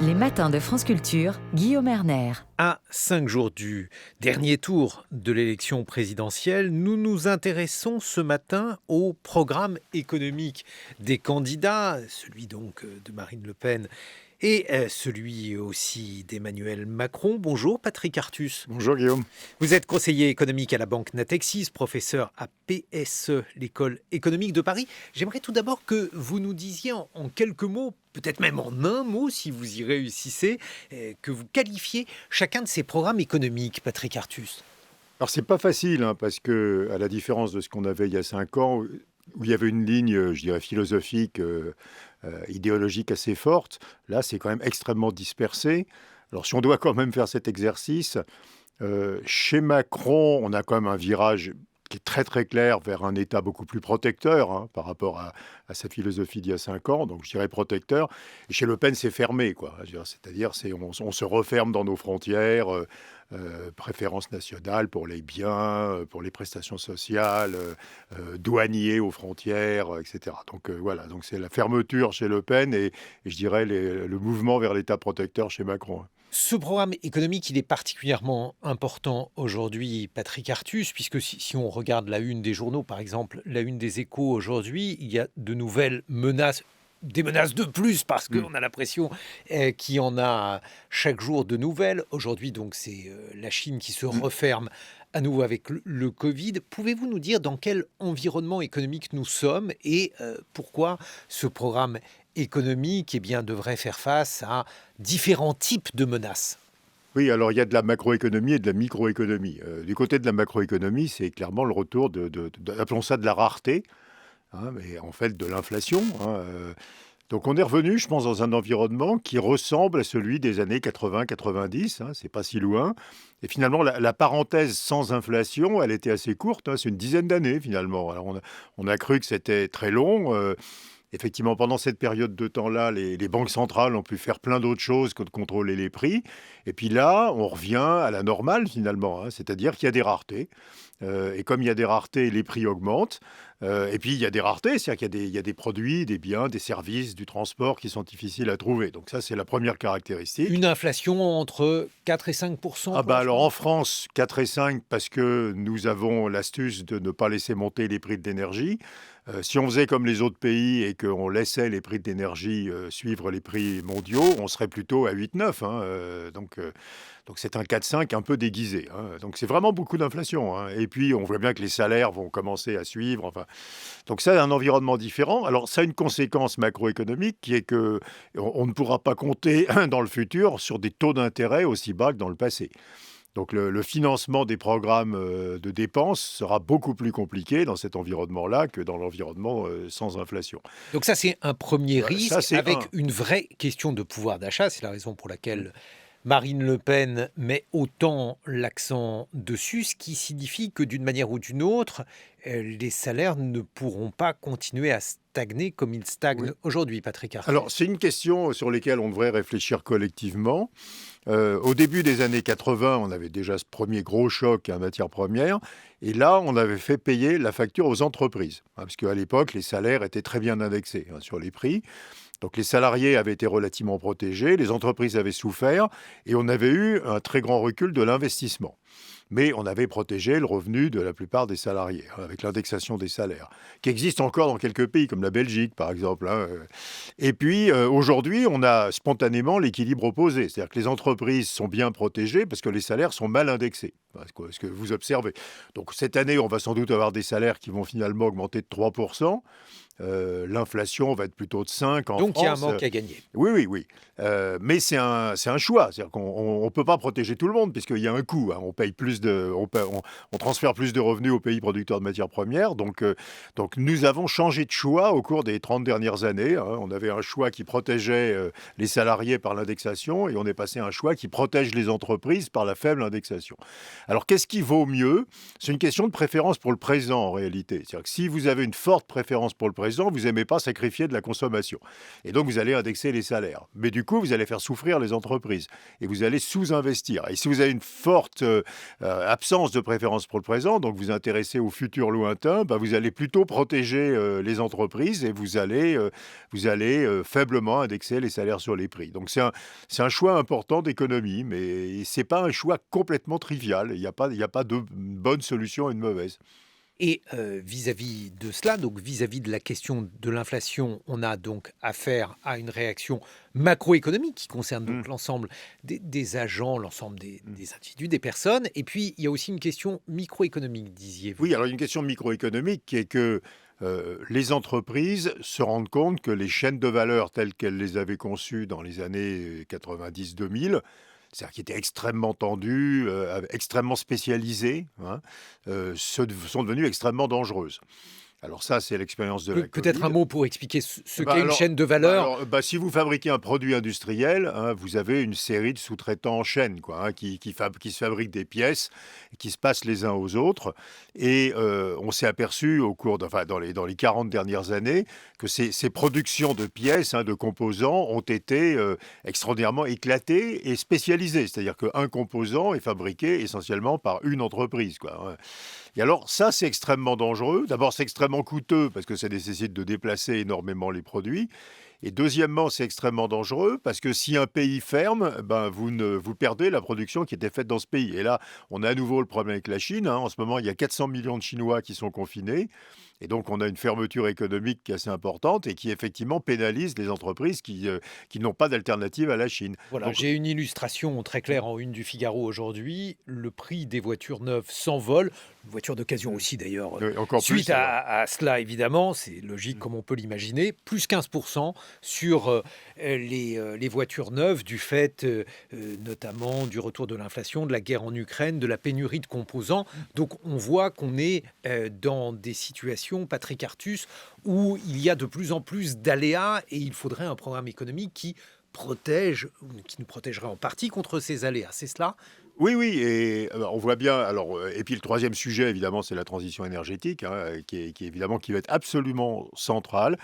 Les matins de France Culture, Guillaume Erner. À 5 jours du dernier tour de l'élection présidentielle, nous nous intéressons ce matin au programme économique des candidats, celui donc de Marine Le Pen et celui aussi d'Emmanuel Macron. Bonjour Patrick Artus. Bonjour Guillaume. Vous êtes conseiller économique à la Banque Natixis, professeur à PSE, l'école économique de Paris. J'aimerais tout d'abord que vous nous disiez en quelques mots, peut-être même en un mot si vous y réussissez, que vous qualifiez chacun de ces programmes économiques, Patrick Artus. Alors c'est pas facile parce que à la différence de ce qu'on avait il y a 5 ans, où il y avait une ligne, je dirais philosophique, idéologique assez forte, là c'est quand même extrêmement dispersé. Alors si on doit quand même faire cet exercice, chez Macron, on a quand même un virage qui est très très clair vers un État beaucoup plus protecteur par rapport à sa philosophie d'il y a 5 ans, donc je dirais protecteur. Et chez Le Pen, c'est fermé, quoi. C'est-à-dire, on se referme dans nos frontières, préférence nationale pour les biens, pour les prestations sociales, douaniers aux frontières, etc. Donc voilà, donc c'est la fermeture chez Le Pen et je dirais le mouvement vers l'État protecteur chez Macron. Ce programme économique, il est particulièrement important aujourd'hui, Patrick Artus, puisque si on regarde la une des journaux, par exemple, la une des Échos aujourd'hui, il y a de nouvelles menaces, des menaces de plus, parce qu'on a l'impression qu'il y en a chaque jour de nouvelles. Aujourd'hui, donc, c'est la Chine qui se referme à nouveau avec le Covid. Pouvez-vous nous dire dans quel environnement économique nous sommes et pourquoi ce programme économique devrait faire face à différents types de menaces? Oui, alors il y a de la macroéconomie et de la microéconomie. Du côté de la macroéconomie, c'est clairement le retour appelons ça de la rareté, mais en fait de l'inflation. Donc on est revenu, je pense, dans un environnement qui ressemble à celui des années 80-90, c'est pas si loin. Et finalement, la parenthèse sans inflation, elle était assez courte, c'est une dizaine d'années finalement. Alors on a cru que c'était très long. Effectivement, pendant cette période de temps-là, les banques centrales ont pu faire plein d'autres choses que de contrôler les prix. Et puis là, on revient à la normale finalement, c'est-à-dire qu'il y a des raretés. Et comme il y a des raretés, les prix augmentent. Et puis il y a des raretés, c'est-à-dire qu'il y a des produits, des biens, des services, du transport qui sont difficiles à trouver. Donc ça, c'est la première caractéristique. Une inflation entre 4 et 5%. Alors en France, 4 et 5 parce que nous avons l'astuce de ne pas laisser monter les prix de l'énergie. Si on faisait comme les autres pays et qu'on laissait les prix de l'énergie suivre les prix mondiaux, on serait plutôt à 8-9. Donc c'est un 4-5 un peu déguisé. Donc c'est vraiment beaucoup d'inflation. Et puis on voit bien que les salaires vont commencer à suivre. Donc ça, un environnement différent. Alors ça a une conséquence macroéconomique qui est que on ne pourra pas compter dans le futur sur des taux d'intérêt aussi bas que dans le passé. Donc le financement des programmes de dépenses sera beaucoup plus compliqué dans cet environnement-là que dans l'environnement sans inflation. Donc ça, c'est un premier risque avec un. une vraie question de pouvoir d'achat. C'est la raison pour laquelle Marine Le Pen met autant l'accent dessus, ce qui signifie que d'une manière ou d'une autre, les salaires ne pourront pas continuer à stagner comme ils stagnent aujourd'hui, Patrick Artus. Alors, c'est une question sur laquelle on devrait réfléchir collectivement. Au début des années 80, on avait déjà ce premier gros choc en matière première. Et là, on avait fait payer la facture aux entreprises. Parce qu'à l'époque, les salaires étaient très bien indexés sur les prix. Donc les salariés avaient été relativement protégés, les entreprises avaient souffert et on avait eu un très grand recul de l'investissement. Mais on avait protégé le revenu de la plupart des salariés, avec l'indexation des salaires, qui existe encore dans quelques pays, comme la Belgique par exemple. Et puis aujourd'hui, on a spontanément l'équilibre opposé, c'est-à-dire que les entreprises sont bien protégées parce que les salaires sont mal indexés, ce que vous observez. Donc cette année, on va sans doute avoir des salaires qui vont finalement augmenter de 3%. L'inflation va être plutôt de 5 en France. Donc il y a un manque à gagner. Oui. Mais c'est un choix. C'est-à-dire qu'on ne peut pas protéger tout le monde puisqu'il y a un coût. On paye on transfère plus de revenus aux pays producteurs de matières premières. Donc nous avons changé de choix au cours des 30 dernières années. On avait un choix qui protégeait les salariés par l'indexation et on est passé à un choix qui protège les entreprises par la faible indexation. Alors, qu'est-ce qui vaut mieux? C'est une question de préférence pour le présent, en réalité. C'est-à-dire que si vous avez une forte préférence pour le présent, vous n'aimez pas sacrifier de la consommation. Et donc, vous allez indexer les salaires. Mais du coup, vous allez faire souffrir les entreprises. Et vous allez sous-investir. Et si vous avez une forte absence de préférence pour le présent, donc vous intéressez au futur lointain, vous allez plutôt protéger les entreprises et vous allez faiblement indexer les salaires sur les prix. Donc, c'est un choix important d'économie, mais ce n'est pas un choix complètement trivial. Il n'y a pas de bonne solution et de mauvaise. Et vis-à-vis de cela, donc vis-à-vis de la question de l'inflation, on a donc affaire à une réaction macroéconomique qui concerne donc l'ensemble des agents, l'ensemble des individus, des personnes. Et puis, il y a aussi une question microéconomique, disiez-vous. Oui, alors une question microéconomique qui est que les entreprises se rendent compte que les chaînes de valeur telles qu'elles les avaient conçues dans les années 90-2000, c'est-à-dire qui étaient extrêmement tendues, extrêmement spécialisées, hein, sont devenues extrêmement dangereuses. Alors ça, c'est l'expérience de la Peut-être un Covid. mot pour expliquer ce Bah qu'est une alors, chaîne de bah valeur. alors, si vous fabriquez un produit industriel, hein, vous avez une série de sous-traitants en chaîne, quoi, hein, qui se fabriquent des pièces, et qui se passent les uns aux autres. Et on s'est aperçu dans les 40 dernières années que ces productions de pièces, hein, de composants, ont été extraordinairement éclatées et spécialisées. C'est-à-dire qu'un composant est fabriqué essentiellement par une entreprise, quoi, hein. Et alors, ça, c'est extrêmement dangereux. D'abord, c'est extrêmement coûteux parce que ça nécessite de déplacer énormément les produits. Et deuxièmement, c'est extrêmement dangereux parce que si un pays ferme, vous perdez la production qui était faite dans ce pays. Et là, on a à nouveau le problème avec la Chine, hein. En ce moment, il y a 400 millions de Chinois qui sont confinés. Et donc, on a une fermeture économique qui est assez importante et qui, effectivement, pénalise les entreprises qui n'ont pas d'alternative à la Chine. Voilà, Donc, j'ai une illustration très claire en une du Figaro aujourd'hui. Le prix des voitures neuves s'envole, une voiture d'occasion aussi d'ailleurs. encore plus, Suite à cela, évidemment, c'est logique comme on peut l'imaginer, plus 15% sur les voitures neuves du fait notamment du retour de l'inflation, de la guerre en Ukraine, de la pénurie de composants. Donc on voit qu'on est dans des situations, Patrick Artus, où il y a de plus en plus d'aléas et il faudrait un programme économique qui nous protégerait en partie contre ces aléas. C'est cela? Oui, oui, et on voit bien. Alors, et puis le troisième sujet, évidemment, c'est la transition énergétique, hein, évidemment qui va être absolument centrale.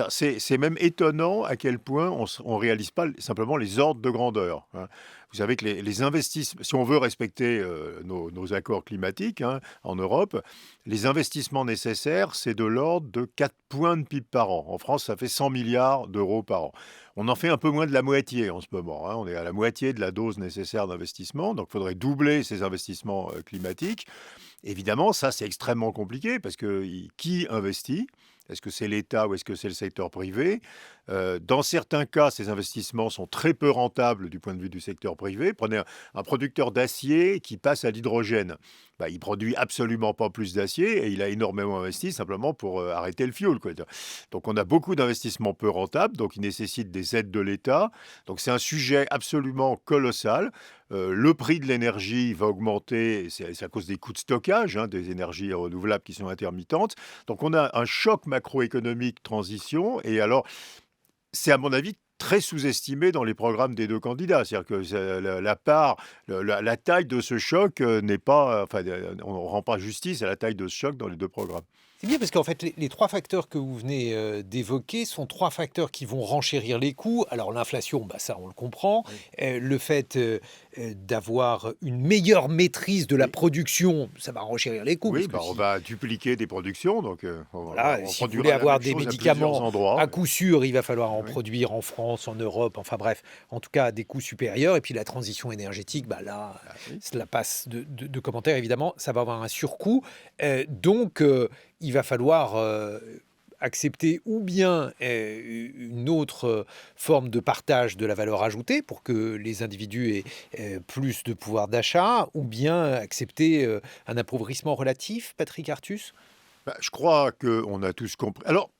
C'est même étonnant à quel point on réalise pas simplement les ordres de grandeur, hein. Vous savez que les investissements, si on veut respecter nos accords climatiques, hein, en Europe, les investissements nécessaires, c'est de l'ordre de 4 points de PIB par an. En France, ça fait 100 milliards d'euros par an. On en fait un peu moins de la moitié en ce moment, hein. On est à la moitié de la dose nécessaire d'investissement. Donc, il faudrait doubler ces investissements climatiques. Évidemment, ça, c'est extrêmement compliqué parce que qui investit? Est-ce que c'est l'État ou est-ce que c'est le secteur privé? Dans certains cas, ces investissements sont très peu rentables du point de vue du secteur privé. Prenez un producteur d'acier qui passe à l'hydrogène. Il produit absolument pas plus d'acier et il a énormément investi simplement pour arrêter le fioul, quoi. Donc on a beaucoup d'investissements peu rentables, donc il nécessite des aides de l'État. Donc c'est un sujet absolument colossal. Le prix de l'énergie va augmenter, c'est à cause des coûts de stockage, hein, des énergies renouvelables qui sont intermittentes. Donc on a un choc macroéconomique transition. Et alors, c'est à mon avis très sous-estimé dans les programmes des deux candidats. C'est-à-dire que la taille de ce choc n'est pas... Enfin, on ne rend pas justice à la taille de ce choc dans les deux programmes. C'est bien parce qu'en fait, les trois facteurs que vous venez d'évoquer sont trois facteurs qui vont renchérir les coûts. Alors l'inflation, ça on le comprend. Oui. Le fait d'avoir une meilleure maîtrise de la Oui. production, ça va renchérir les coûts. Oui, Parce que on va dupliquer des productions. Donc, voilà, on si vous produira voulez la avoir même des chose à médicaments plusieurs endroits. à coup sûr, il va falloir en Oui. produire en France, en Europe, enfin bref, en tout cas à des coûts supérieurs. Et puis la transition énergétique, là, Oui. cela passe de commentaires, évidemment, ça va avoir un surcoût. Donc, il va falloir accepter ou bien une autre forme de partage de la valeur ajoutée pour que les individus aient plus de pouvoir d'achat, ou bien accepter un appauvrissement relatif, Patrick Artus? Je crois qu'on a tous compris. Alors,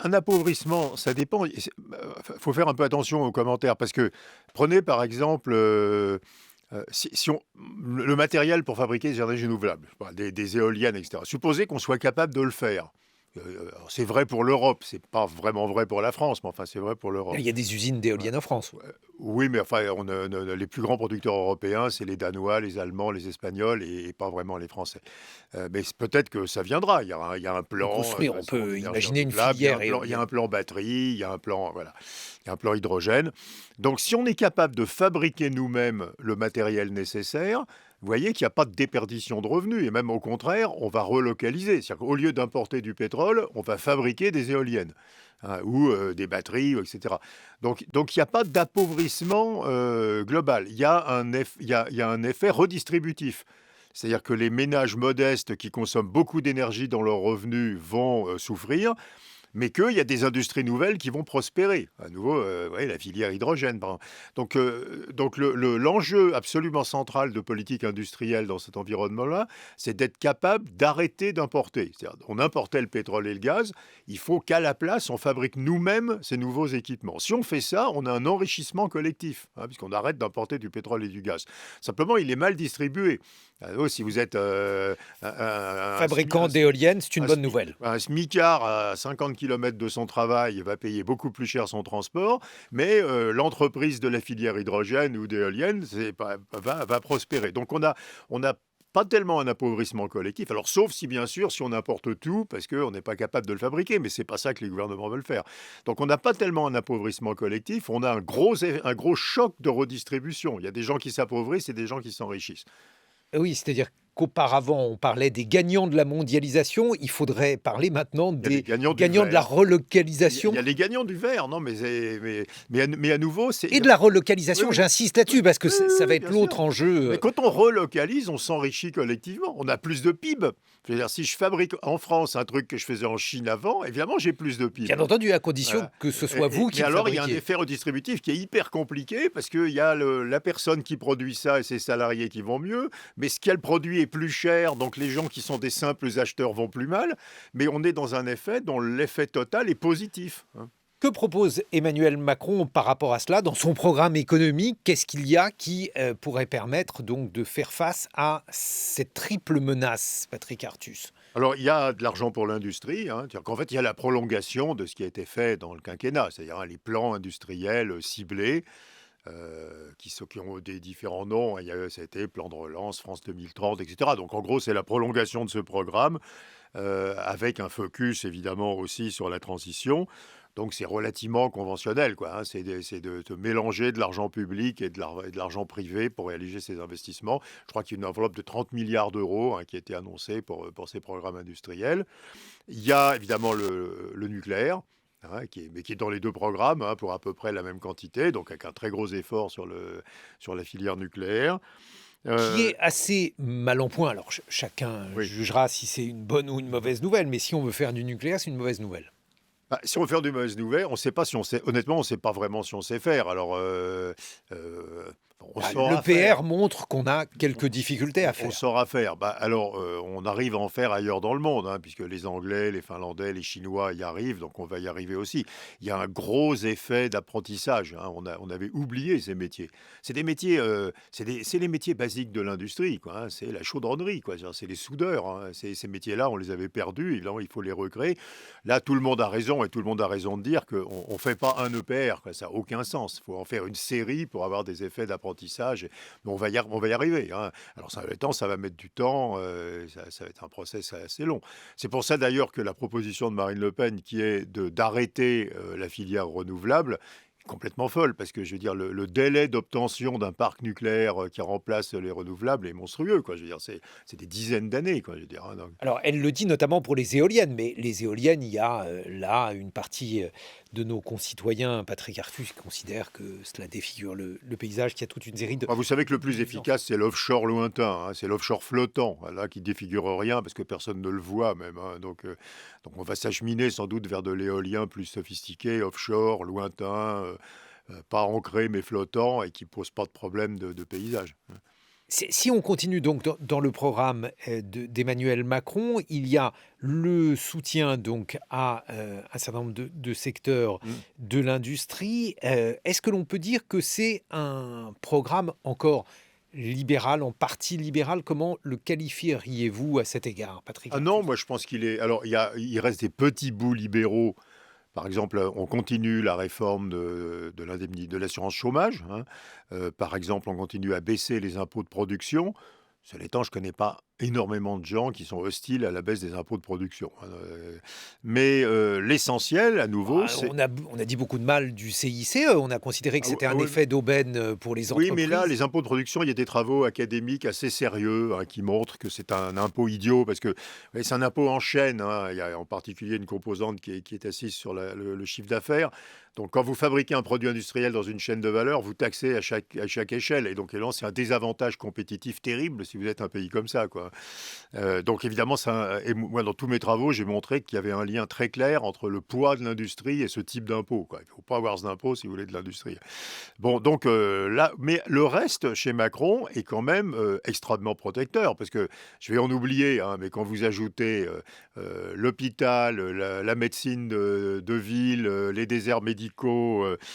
un appauvrissement, ça dépend. Il faut faire un peu attention aux commentaires parce que prenez par exemple le matériel pour fabriquer des énergies renouvelables, des éoliennes, etc. Supposez qu'on soit capable de le faire. C'est vrai pour l'Europe, c'est pas vraiment vrai pour la France, mais enfin c'est vrai pour l'Europe. Il y a des usines Ouais. d'éoliennes en France. Oui, mais enfin, les plus grands producteurs européens, c'est les Danois, les Allemands, les Espagnols et pas vraiment les Français. Mais peut-être que ça viendra. Il y a un Pour plan de toute construire, on façon peut d'énergie imaginer une renouvelable, filière il y a un éolienne. plan batterie, il y a un plan, voilà, il y a un plan hydrogène. Donc, si on est capable de fabriquer nous-mêmes le matériel nécessaire, vous voyez qu'il n'y a pas de déperdition de revenus et même au contraire, on va relocaliser. C'est-à-dire qu'au lieu d'importer du pétrole, on va fabriquer des éoliennes, hein, ou des batteries, etc. Donc il n'y a pas d'appauvrissement global. Il y a un effet redistributif. C'est-à-dire que les ménages modestes qui consomment beaucoup d'énergie dans leurs revenus vont souffrir, mais qu'il y a des industries nouvelles qui vont prospérer. À nouveau, ouais, la filière hydrogène, par exemple. Donc l'enjeu absolument central de politique industrielle dans cet environnement-là, c'est d'être capable d'arrêter d'importer. C'est-à-dire, on importait le pétrole et le gaz, il faut qu'à la place, on fabrique nous-mêmes ces nouveaux équipements. Si on fait ça, on a un enrichissement collectif, hein, puisqu'on arrête d'importer du pétrole et du gaz. Simplement, il est mal distribué. Si vous êtes Fabricant d'éoliennes, c'est une bonne nouvelle. un smicard à 50 km de son travail va payer beaucoup plus cher son transport, mais l'entreprise de la filière hydrogène ou d'éolienne va prospérer. Donc on a pas tellement un appauvrissement collectif, alors sauf si bien sûr si on importe tout parce qu'on n'est pas capable de le fabriquer, mais c'est pas ça que les gouvernements veulent faire. Donc on n'a pas tellement un appauvrissement collectif, on a un gros choc de redistribution. Il y a des gens qui s'appauvrissent et des gens qui s'enrichissent. Oui, c'est-à-dire qu'auparavant, on parlait des gagnants de la mondialisation. Il faudrait parler maintenant Il y a les des gagnants du gagnants de la verre. relocalisation. Il y a les gagnants du verre, non, mais à nouveau, Et de la relocalisation, oui, oui. j'insiste là-dessus, parce que Oui, ça oui, va oui, être bien l'autre sûr. enjeu. Mais quand on relocalise, on s'enrichit collectivement. On a plus de PIB. Je veux dire, si je fabrique en France un truc que je faisais en Chine avant, évidemment, j'ai plus de PIB. Bien entendu, à condition Voilà. que ce soit vous qui Mais le alors, il y a un fabriquiez. effet redistributif qui est hyper compliqué parce qu'il y a la personne qui produit ça et ses salariés qui vont mieux, mais ce qu'elle produit est plus cher, donc les gens qui sont des simples acheteurs vont plus mal, mais on est dans un effet dont l'effet total est positif, hein. Que propose Emmanuel Macron par rapport à cela dans son programme économique? Qu'est-ce qu'il y a qui pourrait permettre donc de faire face à cette triple menace, Patrick Artus? Alors, il y a de l'argent pour l'industrie, hein. C'est-à-dire qu'en fait, il y a la prolongation de ce qui a été fait dans le quinquennat, c'est-à-dire hein, les plans industriels ciblés, qui ont des différents noms. Ça a été plan de relance, France 2030, etc. Donc, en gros, c'est la prolongation de ce programme, avec un focus, évidemment, aussi sur la transition. Donc, c'est relativement conventionnel, quoi, hein. C'est de mélanger de l'argent public et de l'argent privé pour réaliser ces investissements. Je crois qu'il y a une enveloppe de 30 milliards d'euros hein, qui a été annoncée pour ces programmes industriels. Il y a évidemment le nucléaire, hein, qui est dans les deux programmes hein, pour à peu près la même quantité, donc avec un très gros effort sur la filière nucléaire. Qui Euh, est assez mal en point. Alors chacun oui. jugera si c'est une bonne ou une mauvaise nouvelle, mais si on veut faire du nucléaire, c'est une mauvaise nouvelle. Si on veut faire du mauvaises nouvelles, on ne sait pas si on sait. Honnêtement, on ne sait pas vraiment si on sait faire. Alors, on saura faire. L'EPR montre qu'on a quelques difficultés à On faire. saura faire. Alors, on arrive à en faire ailleurs dans le monde, hein, puisque les Anglais, les Finlandais, les Chinois y arrivent, donc on va y arriver aussi. Il y a un gros effet d'apprentissage, hein. On avait oublié ces métiers. C'est des métiers, c'est les métiers basiques de l'industrie, quoi, hein. C'est la chaudronnerie, quoi. C'est les soudeurs, hein. Ces métiers-là, on les avait perdus. Évidemment, il faut les recréer. Là, tout le monde a raison, et tout le monde a raison de dire qu'on ne fait pas un EPR, quoi. Ça n'a aucun sens. Il faut en faire une série pour avoir des effets d'apprentissage. Mais on va y arriver, hein. Alors, ça va mettre du temps, ça va être un process assez long. C'est pour ça d'ailleurs que la proposition de Marine Le Pen, qui est d'arrêter la filière renouvelable, est complètement folle, parce que je veux dire, le délai d'obtention d'un parc nucléaire qui remplace les renouvelables est monstrueux, quoi. Je veux dire, c'est des dizaines d'années, quoi. Je veux dire, hein, donc. Alors, elle le dit notamment pour les éoliennes, mais les éoliennes, il y a là une partie de nos concitoyens, Patrick Artus, qui considère que cela défigure le paysage, qu'il y a toute une série de... Vous savez que le plus efficace, c'est l'offshore lointain, hein, c'est l'offshore flottant, là, qui défigure rien parce que personne ne le voit même, hein. Donc on va s'acheminer sans doute vers de l'éolien plus sophistiqué, offshore, lointain, pas ancré mais flottant et qui pose pas de problème de paysage. Si on continue donc dans le programme d'Emmanuel Macron, il y a le soutien donc à un certain nombre de secteurs Mm. de l'industrie. Est-ce que l'on peut dire que c'est un programme encore libéral, en parti libéral. Comment le qualifieriez-vous à cet égard, Patrick Ah non, Artus? moi je pense qu'il est. Alors, il reste des petits bouts libéraux. Par exemple, on continue la réforme de l'assurance chômage, hein. Par exemple, on continue à baisser les impôts de production. Cela étant, je ne connais pas énormément de gens qui sont hostiles à la baisse des impôts de production, hein. Mais l'essentiel, à nouveau, Bah, c'est... on a dit beaucoup de mal du CICE. On a considéré que Ah, c'était un oui, effet d'aubaine pour les oui, mais là, entreprises. les impôts de production, il y a des travaux académiques assez sérieux, hein, qui montrent que c'est un impôt idiot parce que c'est un impôt en chaîne, hein. Il y a en particulier une composante qui est assise sur le chiffre d'affaires. Donc, quand vous fabriquez un produit industriel dans une chaîne de valeur, vous taxez à chaque échelle. Et donc, là, c'est un désavantage compétitif terrible si vous êtes un pays comme ça, quoi. Donc, évidemment, et moi, dans tous mes travaux, j'ai montré qu'il y avait un lien très clair entre le poids de l'industrie et ce type d'impôt, quoi. Il ne faut pas avoir cet impôt si vous voulez de l'industrie. Bon, donc là, mais le reste chez Macron est quand même extrêmement protecteur, parce que je vais en oublier, hein, mais quand vous ajoutez l'hôpital, la médecine de ville, les déserts médicaux,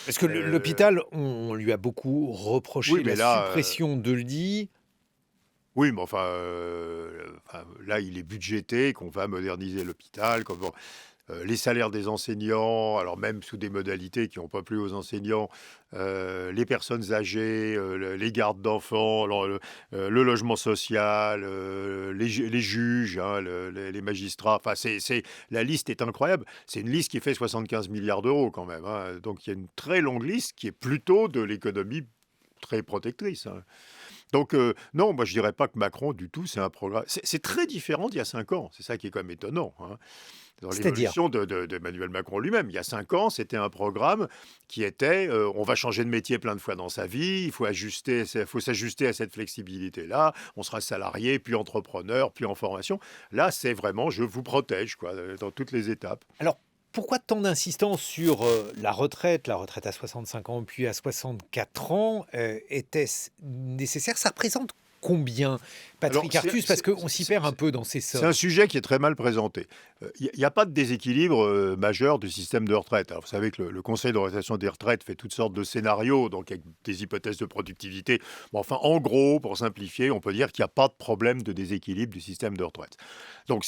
Parce que euh, l'hôpital, on lui a beaucoup oui, reproché la mais là, suppression de lits. oui, mais enfin, là, il est budgété qu'on va moderniser l'hôpital, les salaires des enseignants, alors même sous des modalités qui n'ont pas plu aux enseignants, les personnes âgées, les gardes d'enfants, alors, le logement social, les juges, hein, les magistrats. Enfin, la liste est incroyable. C'est une liste qui fait 75 milliards d'euros quand même, hein. Donc il y a une très longue liste qui est plutôt de l'économie très protectrice, hein. Donc, non, moi je dirais pas que Macron, du tout, c'est un programme. C'est très différent d'il y a 5 ans. C'est ça qui est quand même étonnant, hein, dans C'est-à-dire, l'évolution d'Emmanuel Macron lui-même. Il y a 5 ans, c'était un programme qui était on va changer de métier plein de fois dans sa vie, faut s'ajuster à cette flexibilité-là, on sera salarié, puis entrepreneur, puis en formation. Là, c'est vraiment je vous protège, quoi, dans toutes les étapes. alors, pourquoi tant d'insistance sur la retraite à 65 ans, puis à 64 ans, était-ce nécessaire? Ça représente combien, Alors, Patrick Artus? Parce qu'on s'y perd un peu dans ces c'est un sommes. sujet qui est très mal présenté. Il n'y a pas de déséquilibre majeur du système de retraite. Alors, vous savez que le Conseil d'orientation des retraites fait toutes sortes de scénarios, donc avec des hypothèses de productivité. Bon, enfin, en gros, pour simplifier, on peut dire qu'il n'y a pas de problème de déséquilibre du système de retraite. Donc,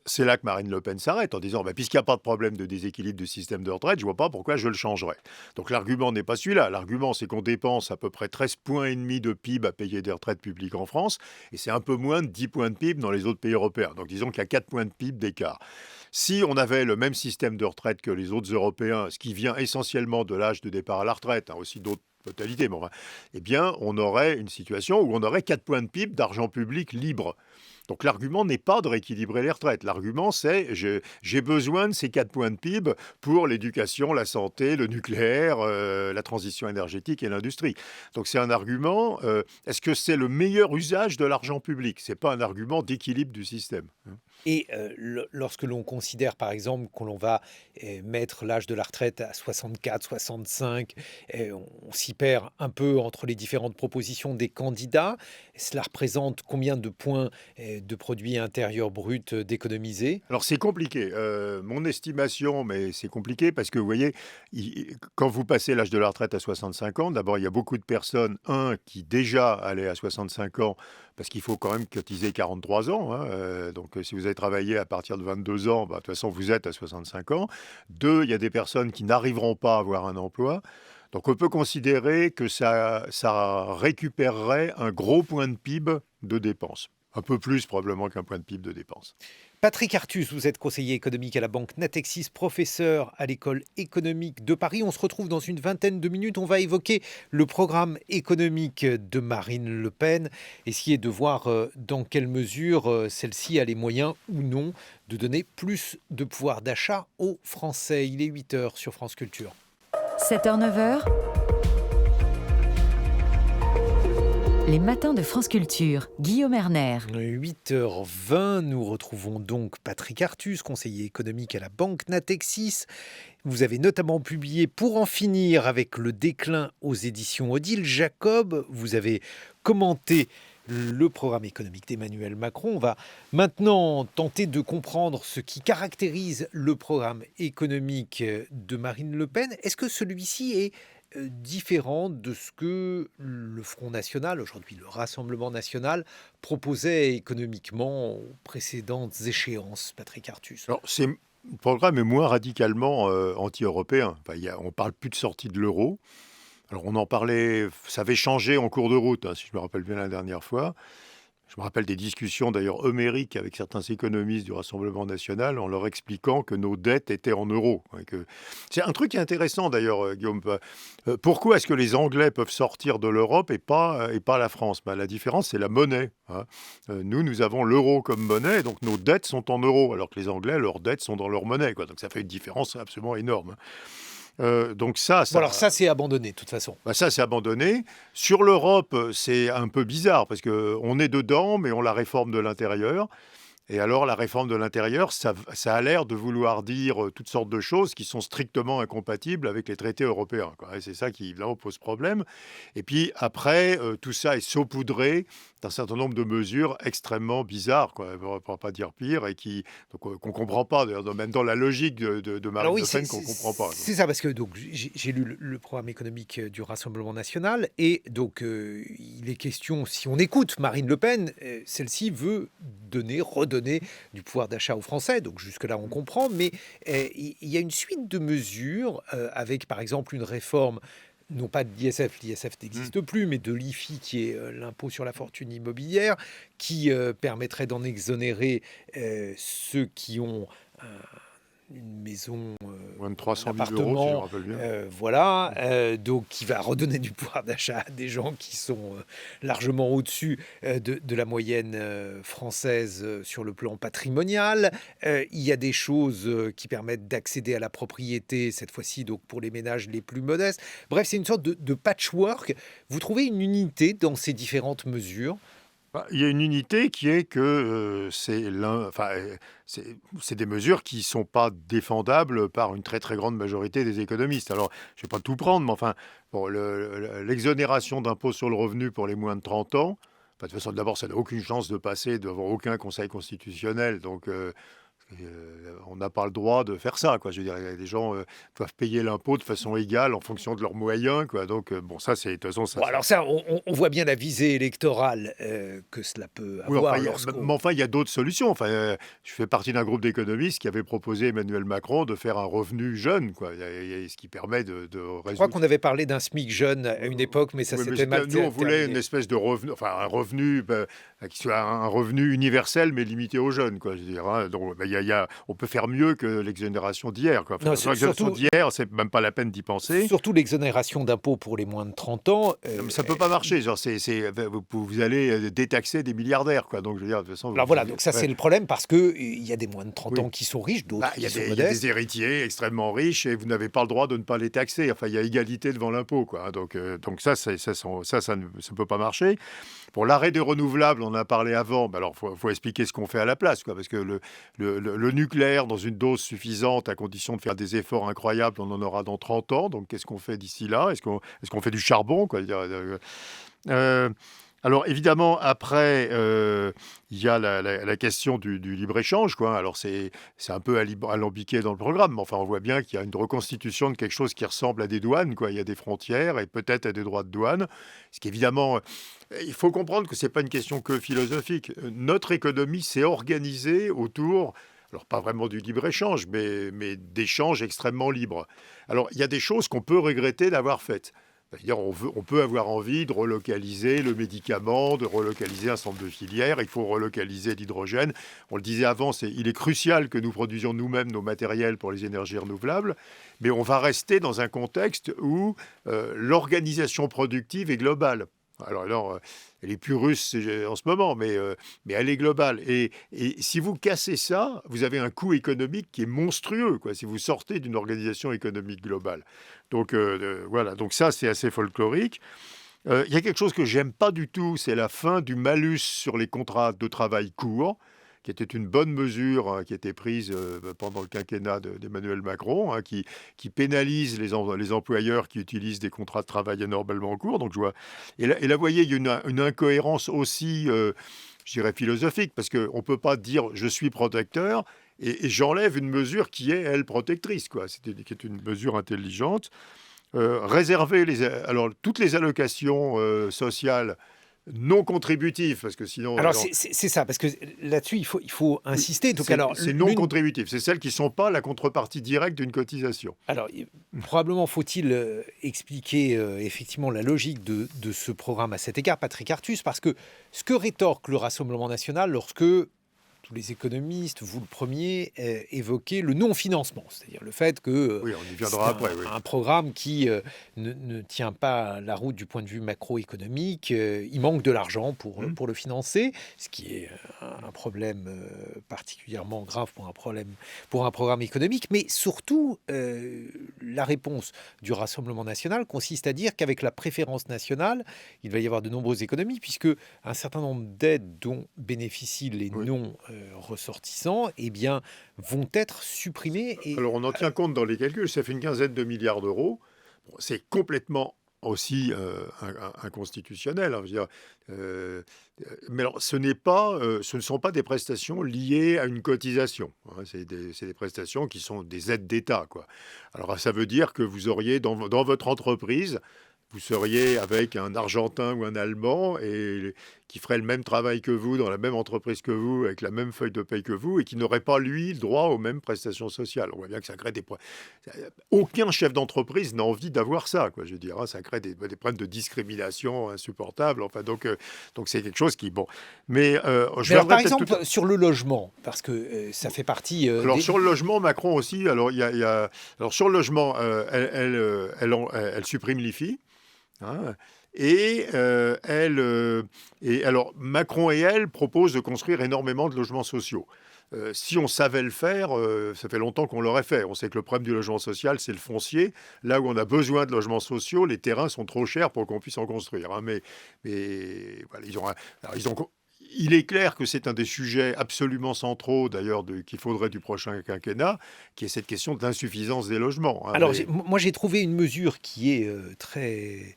c'est là que Marine Le Pen s'arrête en disant, bah, puisqu'il n'y a pas de problème de déséquilibre du système de retraite, je ne vois pas pourquoi je le changerais. Donc l'argument n'est pas celui-là. L'argument, c'est qu'on dépense à peu près 13,5 points de PIB à payer des retraites publiques en France, et c'est un peu moins de 10 points de PIB dans les autres pays européens. Donc disons qu'il y a 4 points de PIB d'écart. Si on avait le même système de retraite que les autres Européens, ce qui vient essentiellement de l'âge de départ à la retraite, hein, aussi d'autres totalités, mais enfin, eh bien, on aurait une situation où on aurait 4 points de PIB d'argent public libre. Donc l'argument n'est pas de rééquilibrer les retraites. L'argument, c'est j'ai besoin de ces 4 points de PIB pour l'éducation, la santé, le nucléaire, la transition énergétique et l'industrie. Donc c'est un argument, est-ce que c'est le meilleur usage de l'argent public? Ce n'est pas un argument d'équilibre du système, hein. Et lorsque l'on considère, par exemple, que l'on va mettre l'âge de la retraite à 64, 65, on s'y perd un peu entre les différentes propositions des candidats. Cela représente combien de points de produit intérieur brut d'économiser? Alors c'est compliqué. Mon estimation, mais c'est compliqué parce que vous voyez, quand vous passez l'âge de la retraite à 65 ans, d'abord il y a beaucoup de personnes, qui déjà allaient à 65 ans, parce qu'il faut quand même cotiser 43 ans, hein, donc si vous avez travaillé à partir de 22 ans, bah, de toute façon vous êtes à 65 ans. Deux, il y a des personnes qui n'arriveront pas à avoir un emploi. Donc on peut considérer que ça récupérerait un gros point de PIB de dépenses. Un peu plus probablement qu'un point de PIB de dépenses. Patrick Artus, vous êtes conseiller économique à la banque Natixis, professeur à l'école économique de Paris. On se retrouve dans une vingtaine de minutes. On va évoquer le programme économique de Marine Le Pen, essayer de voir dans quelle mesure celle-ci a les moyens ou non de donner plus de pouvoir d'achat aux Français. Il est 8 heures sur France Culture. 7h, 9h, les matins de France Culture. Guillaume Erner. 8h20, nous retrouvons donc Patrick Artus, conseiller économique à la banque Natixis. Vous avez notamment publié Pour en finir avec le déclin aux éditions Odile Jacob. Vous avez commenté le programme économique d'Emmanuel Macron. On va maintenant tenter de comprendre ce qui caractérise le programme économique de Marine Le Pen. Est-ce que celui-ci est différent de ce que le Front National, aujourd'hui le Rassemblement National, proposait économiquement aux précédentes échéances, Patrick Artus. Alors, le programme est moins radicalement anti-européen. Enfin, on parle plus de sortie de l'euro. Alors, on en parlait, ça avait changé en cours de route, hein, si je me rappelle bien la dernière fois. Je me rappelle des discussions d'ailleurs homériques avec certains économistes du Rassemblement national en leur expliquant que nos dettes étaient en euros. C'est un truc qui est intéressant d'ailleurs, Guillaume. Pourquoi est-ce que les Anglais peuvent sortir de l'Europe et pas la France? La différence, c'est la monnaie. Nous avons l'euro comme monnaie, donc nos dettes sont en euros, alors que les Anglais, leurs dettes sont dans leur monnaie. Donc ça fait une différence absolument énorme. Donc Bon, alors ça, c'est abandonné, de toute façon. Ça, c'est abandonné. Sur l'Europe, c'est un peu bizarre parce qu'on est dedans, mais on la réforme de l'intérieur. Et alors, la réforme de l'intérieur, ça a l'air de vouloir dire toutes sortes de choses qui sont strictement incompatibles avec les traités européens. Et c'est ça qui, évidemment, pose problème. Et puis, après, tout ça est saupoudré d'un certain nombre de mesures extrêmement bizarres, pour ne pas dire pire, et qu'on ne comprend pas, d'ailleurs, même dans la logique de Marine Le Pen, qu'on ne comprend pas. C'est ça, parce que donc, j'ai lu le programme économique du Rassemblement national, et donc il est question, si on écoute Marine Le Pen, celle-ci veut redonner du pouvoir d'achat aux Français, donc jusque-là on comprend, mais il y a une suite de mesures, avec par exemple une réforme, non pas de l'ISF n'existe plus, mais de l'IFI, qui est l'impôt sur la fortune immobilière, qui permettrait d'en exonérer ceux qui ont une maison, moins de 300 un 000 euros, si je me appartement, rappelle bien. voilà, donc qui va redonner du pouvoir d'achat à des gens qui sont largement au-dessus de la moyenne française sur le plan patrimonial. Il y a des choses qui permettent d'accéder à la propriété, cette fois-ci donc pour les ménages les plus modestes. Bref, c'est une sorte de patchwork. Vous trouvez une unité dans ces différentes mesures? Il y a une unité qui est que c'est des mesures qui ne sont pas défendables par une très très grande majorité des économistes. Alors, je ne vais pas tout prendre, mais enfin, bon, l'exonération d'impôt sur le revenu pour les moins de 30 ans, de toute façon, d'abord, ça n'a aucune chance de passer devant aucun conseil constitutionnel. Donc, on n'a pas le droit de faire ça. Je veux dire, les gens doivent payer l'impôt de façon égale en fonction de leurs moyens. Donc, bon, ça, c'est de toute façon... Alors ça, on voit bien la visée électorale que cela peut Oui, avoir. mais enfin, il y a d'autres solutions. Enfin, je fais partie d'un groupe d'économistes qui avait proposé à Emmanuel Macron de faire un revenu jeune, ce qui permet de résoudre... Je crois qu'on avait parlé d'un SMIC jeune à une époque, mais ça s'était mal terminé. Nous, on voulait une espèce de revenu, enfin un revenu qui soit un revenu universel, mais limité aux jeunes. Je veux dire, donc, on peut faire mieux que l'exonération d'hier. L'exonération d'hier, c'est même pas la peine d'y penser. Surtout l'exonération d'impôts pour les moins de 30 ans. Mais ça peut pas marcher. Genre, vous allez détaxer des milliardaires. Donc, je veux dire, de toute façon... Alors voilà, donc ça c'est le problème, parce qu'il y a des moins de 30 ans qui sont riches, d'autres qui sont modestes. Il y a des héritiers extrêmement riches et vous n'avez pas le droit de ne pas les taxer. Enfin, il y a égalité devant l'impôt. Donc ça ne peut pas marcher. Pour l'arrêt des renouvelables, on en a parlé avant. Alors, faut expliquer ce qu'on fait à la place. Parce que le nucléaire, dans une dose suffisante, à condition de faire des efforts incroyables, on en aura dans 30 ans. Donc, qu'est-ce qu'on fait d'ici là? Est-ce qu'on fait du charbon Alors, évidemment, après, il y a la question du libre-échange. Alors, c'est un peu alambiqué dans le programme, mais enfin, on voit bien qu'il y a une reconstitution de quelque chose qui ressemble à des douanes. Il y a des frontières et peut-être à des droits de douane. Ce qui, évidemment, il faut comprendre que ce n'est pas une question que philosophique. Notre économie s'est organisée autour... Alors, pas vraiment du libre-échange, mais d'échanges extrêmement libres. Alors, il y a des choses qu'on peut regretter d'avoir faites. C'est-à-dire, on peut avoir envie de relocaliser le médicament, de relocaliser un centre de filière. Il faut relocaliser l'hydrogène. On le disait avant, il est crucial que nous produisions nous-mêmes nos matériels pour les énergies renouvelables. Mais on va rester dans un contexte où l'organisation productive est globale. Alors, elle est plus russe en ce moment, mais elle est globale. Et si vous cassez ça, vous avez un coût économique qui est monstrueux, si vous sortez d'une organisation économique globale. Donc, voilà. Donc ça, c'est assez folklorique. Il y a quelque chose que j'aime pas du tout, c'est la fin du malus sur les contrats de travail courts, qui était une bonne mesure qui a été prise pendant le quinquennat d'Emmanuel Macron, qui pénalise les employeurs qui utilisent des contrats de travail énormément courts. Donc, et là, vous voyez, il y a une incohérence aussi, je dirais, philosophique, parce qu'on ne peut pas dire « je suis protecteur » et j'enlève une mesure qui est, elle, protectrice, qui est une mesure intelligente. réserver toutes les allocations sociales non contributives, parce que sinon... Alors, c'est ça, parce que là-dessus, il faut insister. Donc, c'est non contributif, c'est celles qui ne sont pas la contrepartie directe d'une cotisation. Alors, probablement faut-il expliquer effectivement la logique de ce programme à cet égard, Patrick Artus, parce que ce que rétorque le Rassemblement national lorsque tous les économistes, vous le premier, évoquez le non-financement, c'est-à-dire le fait que oui, on y viendra après, un programme qui ne tient pas la route du point de vue macroéconomique, il manque de l'argent pour le financer, ce qui est un problème particulièrement grave pour un programme économique, mais surtout la réponse du Rassemblement national consiste à dire qu'avec la préférence nationale, il va y avoir de nombreuses économies, puisque un certain nombre d'aides dont bénéficient les non-ressortissants vont être supprimées. Alors on en tient compte dans les calculs, ça fait une quinzaine de milliards d'euros. Bon, c'est complètement aussi inconstitutionnel. Hein, je veux dire, mais alors, ce ne sont pas des prestations liées à une cotisation. Hein, c'est des prestations qui sont des aides d'État, quoi. Alors ça veut dire que vous auriez dans votre entreprise, vous seriez avec un Argentin ou un Allemand qui ferait le même travail que vous, dans la même entreprise que vous, avec la même feuille de paye que vous, et qui n'aurait pas, lui, le droit aux mêmes prestations sociales. On voit bien que ça crée des problèmes. Aucun chef d'entreprise n'a envie d'avoir ça, quoi, je veux dire. Hein, ça crée des problèmes de discrimination insupportables. Enfin, donc c'est quelque chose qui... Bon. Mais alors, par exemple, sur le logement, parce que ça fait partie... Alors, sur le logement, Macron aussi, alors, alors sur le logement, elle supprime l'IFI. Hein, et alors Macron et elle proposent de construire énormément de logements sociaux. Si on savait le faire, ça fait longtemps qu'on l'aurait fait. On sait que le problème du logement social, c'est le foncier. Là où on a besoin de logements sociaux, les terrains sont trop chers pour qu'on puisse en construire. Hein. Mais voilà, il est clair que c'est un des sujets absolument centraux, d'ailleurs, qu'il faudrait du prochain quinquennat, qui est cette question de l'insuffisance des logements. Hein. Alors, moi, j'ai trouvé une mesure qui est très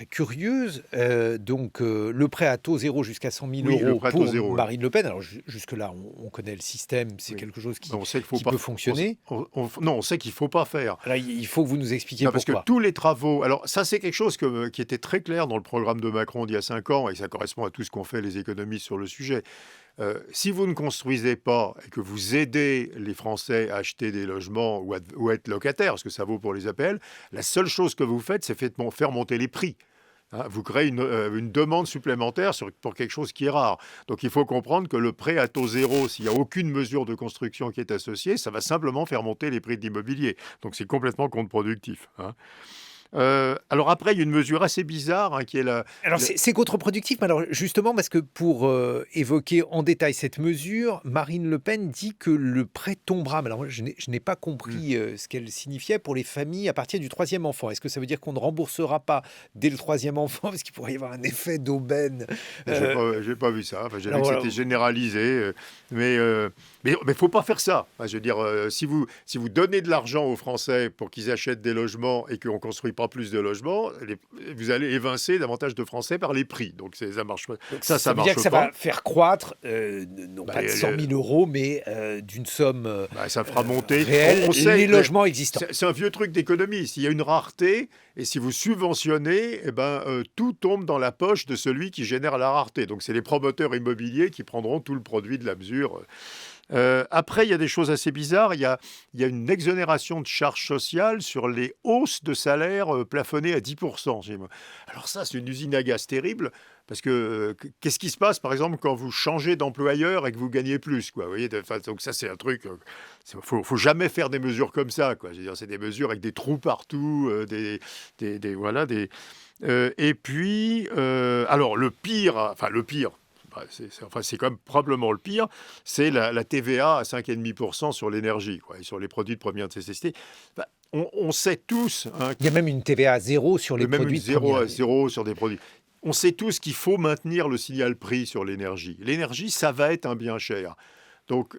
curieuse. Le prêt à taux zéro jusqu'à 100 000 euros pour Marine Le Pen. Alors, jusque-là, on connaît le système, c'est quelque chose qui peut fonctionner. On sait qu'il ne faut pas faire. Alors, il faut que vous nous expliquiez pourquoi. Parce que tous les travaux... Alors, ça, c'est quelque chose qui était très clair dans le programme de Macron d'il y a 5 ans, et ça correspond à tout ce qu'ont fait les économistes sur le sujet. Si vous ne construisez pas et que vous aidez les Français à acheter des logements ou à être locataires, parce que ça vaut pour les APL, la seule chose que vous faites, c'est faire monter les prix. Hein, vous créez une demande supplémentaire pour quelque chose qui est rare. Donc il faut comprendre que le prêt à taux zéro, s'il n'y a aucune mesure de construction qui est associée, ça va simplement faire monter les prix de l'immobilier. Donc c'est complètement contre-productif. Hein. Alors après, il y a une mesure assez bizarre qui est la... Alors c'est contre-productif, mais alors justement parce que pour évoquer en détail cette mesure, Marine Le Pen dit que le prêt tombera. Mais alors je n'ai pas compris ce qu'elle signifiait pour les familles à partir du 3e enfant. Est-ce que ça veut dire qu'on ne remboursera pas dès le 3e enfant parce qu'il pourrait y avoir un effet d'aubaine? J'ai pas vu ça. Enfin, j'ai vu que c'était généralisé, mais faut pas faire ça. Enfin, je veux dire, si vous donnez de l'argent aux Français pour qu'ils achètent des logements et qu'on construit pas plus de logements, vous allez évincer davantage de Français par les prix. Donc ça marche pas. Ça veut marche dire que ça pas. va faire croître, non pas de 100 000 euros, mais d'une somme ça fera monter réelle les logements existants. C'est un vieux truc d'économie. S'il y a une rareté, et si vous subventionnez, tout tombe dans la poche de celui qui génère la rareté. Donc c'est les promoteurs immobiliers qui prendront tout le produit de la mesure. Après, il y a des choses assez bizarres. Il y a une exonération de charges sociales sur les hausses de salaire plafonnées à 10%. Alors ça, c'est une usine à gaz terrible, parce que qu'est-ce qui se passe, par exemple, quand vous changez d'employeur et que vous gagnez plus, quoi, vous voyez, donc ça, c'est un truc... faut jamais faire des mesures comme ça, quoi. Je veux dire, c'est des mesures avec des trous partout, et puis, alors, le pire... c'est quand même probablement le pire, c'est la TVA à 5,5% sur l'énergie, quoi, et sur les produits de première nécessité. On sait tous... il y a même une TVA à zéro sur les produits de première nécessité. Zéro sur des produits. On sait tous qu'il faut maintenir le signal prix sur l'énergie. L'énergie, ça va être un bien cher. Donc,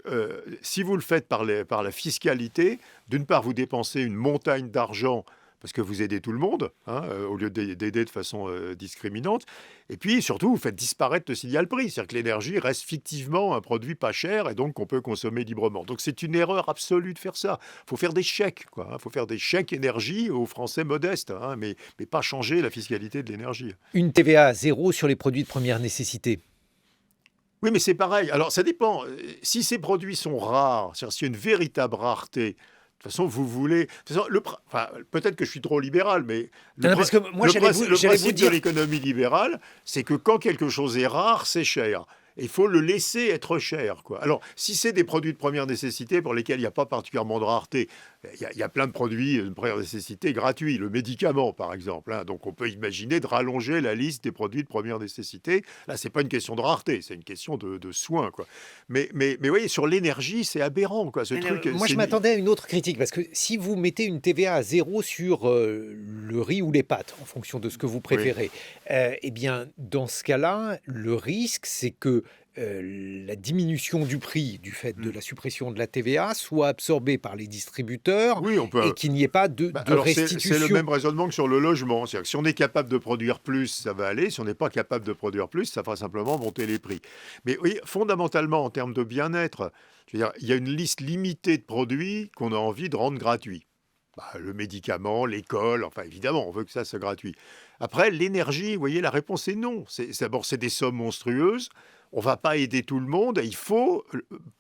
si vous le faites par la fiscalité, d'une part, vous dépensez une montagne d'argent parce que vous aidez tout le monde, au lieu d'aider de façon discriminante. Et puis, surtout, vous faites disparaître le signal prix. C'est-à-dire que l'énergie reste fictivement un produit pas cher et donc qu'on peut consommer librement. Donc, c'est une erreur absolue de faire ça. Il faut faire des chèques, quoi. Il faut faire des chèques énergie aux Français modestes, mais pas changer la fiscalité de l'énergie. Une TVA à zéro sur les produits de première nécessité. Oui, mais c'est pareil. Alors, ça dépend. Si ces produits sont rares, c'est-à-dire s'il y a une véritable rareté, de toute façon, vous voulez. De toute façon, peut-être que je suis trop libéral, mais Parce que moi, j'allais vous principe dire. de l'économie libérale, c'est que quand quelque chose est rare, c'est cher. Et il faut le laisser être cher, quoi. Alors, si c'est des produits de première nécessité pour lesquels il n'y a pas particulièrement de rareté, il y a plein de produits de première nécessité gratuits, le médicament par exemple. Donc, on peut imaginer de rallonger la liste des produits de première nécessité. Là, c'est pas une question de rareté, c'est une question de soin, quoi. Mais vous voyez, sur l'énergie, c'est aberrant, quoi. Ce truc. Moi, je m'attendais à une autre critique, parce que si vous mettez une TVA à zéro sur le riz ou les pâtes, en fonction de ce que vous préférez, eh bien, dans ce cas-là, le risque, c'est que la diminution du prix du fait de la suppression de la TVA soit absorbée par les distributeurs Oui, on peut. et qu'il n'y ait pas de Alors, restitution. c'est le même raisonnement que sur le logement. C'est-à-dire que si on est capable de produire plus, ça va aller. Si on n'est pas capable de produire plus, ça fera simplement monter les prix. Mais oui, fondamentalement, en termes de bien-être, je veux dire, il y a une liste limitée de produits qu'on a envie de rendre gratuits. Le médicament, l'école, enfin évidemment, on veut que ça soit gratuit. Après, l'énergie, vous voyez, la réponse est non. D'abord, c'est des sommes monstrueuses. On ne va pas aider tout le monde. Il faut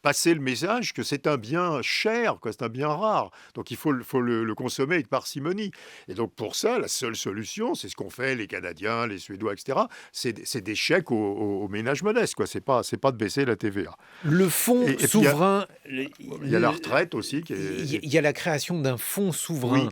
passer le message que c'est un bien cher, que c'est un bien rare. Donc, il faut le consommer avec parcimonie. Et donc, pour ça, la seule solution, c'est ce qu'ont fait les Canadiens, les Suédois, etc. C'est des chèques aux ménages modestes, quoi. C'est pas de baisser la TVA. Le fonds Et puis, souverain... il y a la retraite aussi. Il y a la création d'un fonds souverain. Oui.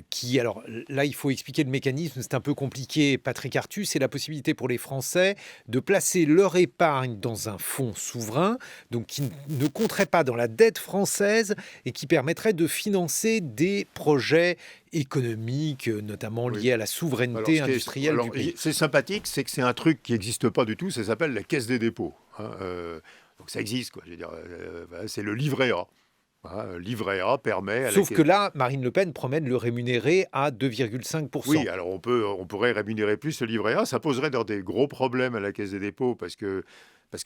Qui, alors là, il faut expliquer le mécanisme, c'est un peu compliqué, Patrick Artus, c'est la possibilité pour les Français de placer leur épargne dans un fonds souverain, donc qui ne compterait pas dans la dette française et qui permettrait de financer des projets économiques, notamment liés à la souveraineté industrielle du pays. C'est sympathique, c'est que c'est un truc qui n'existe pas du tout, ça s'appelle la Caisse des dépôts. Donc ça existe, quoi. Je veux dire, c'est le livret A. Livret A permet... Sauf que là, Marine Le Pen promet de le rémunérer à 2,5%. Oui, alors on pourrait rémunérer plus le livret A. Ça poserait des gros problèmes à la Caisse des dépôts parce que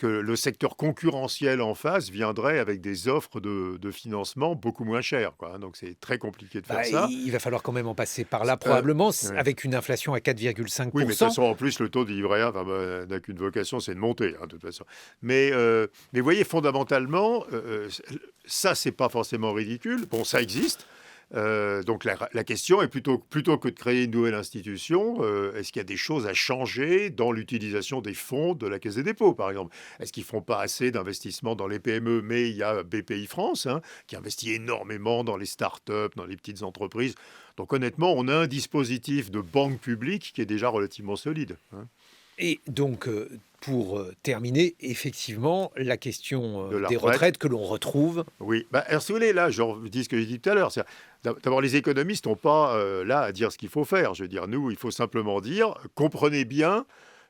le secteur concurrentiel en face viendrait avec des offres de financement beaucoup moins chères, quoi. Donc c'est très compliqué de faire ça. Il va falloir quand même en passer par là, probablement, avec une inflation à 4,5%. Oui, mais de toute façon, en plus, le taux de livret A n'a qu'une vocation, c'est de monter, de toute façon. Mais vous voyez, fondamentalement, ça, c'est pas forcément ridicule. Bon, ça existe. Donc la question est plutôt que de créer une nouvelle institution, est-ce qu'il y a des choses à changer dans l'utilisation des fonds de la Caisse des dépôts, par exemple? Est-ce qu'ils ne font pas assez d'investissements dans les PME? Mais il y a BPI France qui investit énormément dans les start-up, dans les petites entreprises. Donc honnêtement, on a un dispositif de banque publique qui est déjà relativement solide. Et donc, pour terminer, effectivement, la question De la des retraites que l'on retrouve. Oui, alors si vous voulez, là, je dis ce que j'ai dit tout à l'heure. D'abord, les économistes n'ont pas là à dire ce qu'il faut faire. Je veux dire, nous, il faut simplement dire, comprenez bien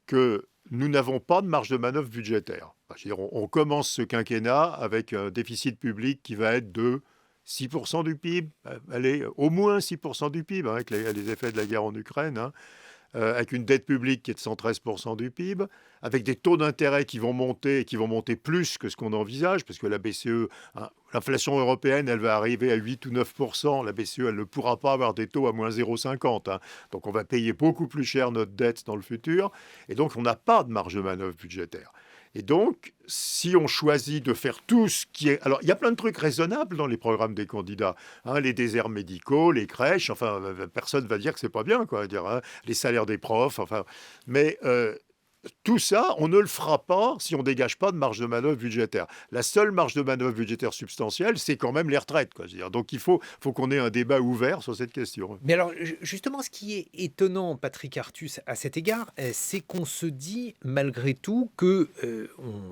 que nous n'avons pas de marge de manœuvre budgétaire. Je veux dire, on commence ce quinquennat avec un déficit public qui va être de 6% du PIB, allez, au moins 6% du PIB, avec les effets de la guerre en Ukraine, avec une dette publique qui est de 113% du PIB, avec des taux d'intérêt qui vont monter plus que ce qu'on envisage, parce que la BCE, l'inflation européenne, elle va arriver à 8 ou 9%. La BCE, elle ne pourra pas avoir des taux à moins 0,50. Donc on va payer beaucoup plus cher notre dette dans le futur. Et donc on n'a pas de marge de manœuvre budgétaire. Et donc, si on choisit de faire tout ce qui est... Alors, il y a plein de trucs raisonnables dans les programmes des candidats. Les déserts médicaux, les crèches, enfin, personne ne va dire que c'est pas bien, quoi. Les salaires des profs, enfin... Mais tout ça, on ne le fera pas si on ne dégage pas de marge de manœuvre budgétaire. La seule marge de manœuvre budgétaire substantielle, c'est quand même les retraites, quoi. Donc, il faut qu'on ait un débat ouvert sur cette question. Mais alors, justement, ce qui est étonnant, Patrick Artus, à cet égard, c'est qu'on se dit, malgré tout, qu'on